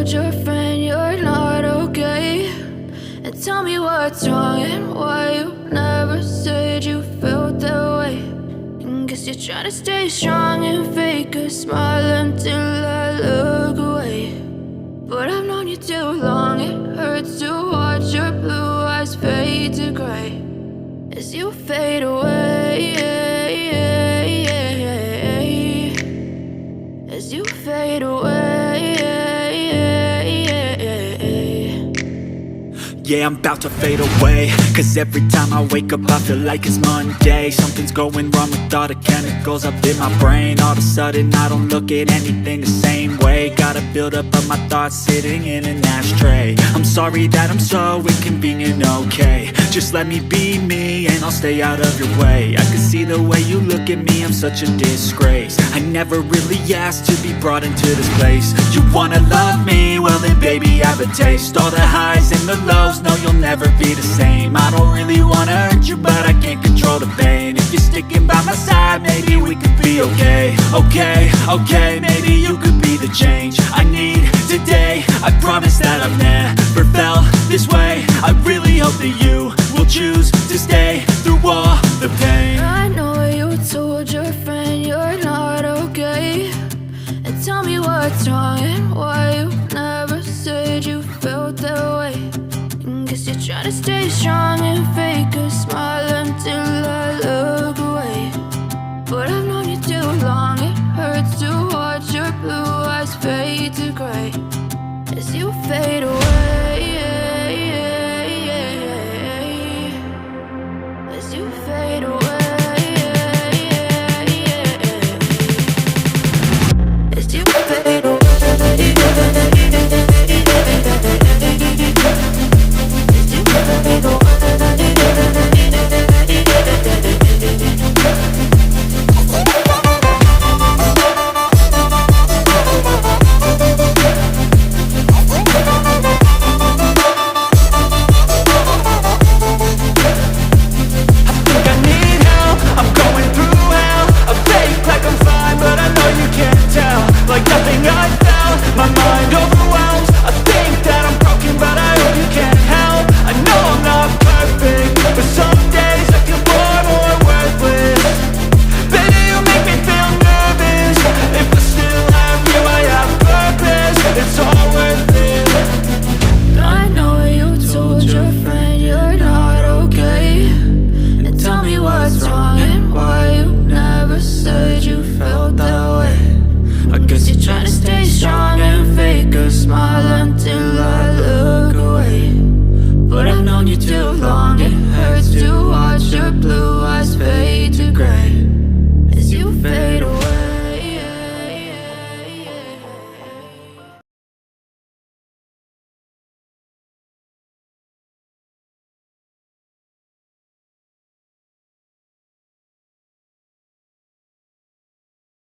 told your friend you're not okay? And tell me what's wrong and why you never said you felt that way. And guess you're trying to stay strong and fake a smile until I look away. But I've known you too long, it hurts to watch your blue eyes fade to gray as you fade away, as you fade away. Yeah, I'm about to fade away, cause every time I wake up I feel like it's Monday. Something's going wrong with all the chemicals up in my brain. All of a sudden I don't look at anything the same way. Gotta build up of my thoughts sitting in an ashtray. I'm sorry that I'm so inconvenient, okay? Just let me be me and I'll stay out of your way. I can see the way you look at me, I'm such a disgrace. I never really asked to be brought into this place. You wanna love me? Well then baby I have a taste. All the highs and the lows, no you'll never be the same. I don't really wanna hurt you but I can't control the pain. If you're sticking by my side maybe we could be okay. Okay, maybe you could be the change I need today. I promise that I've never felt this way. I really hope that you will choose to stay through all the pain. I know you told your friend you're not okay. And tell me what's wrong and why you never said you felt that way. And guess you're trying to stay strong and fake a smile until I look away. But I've known you too long, it hurts to watch your blue eyes fade to gray as you fade away.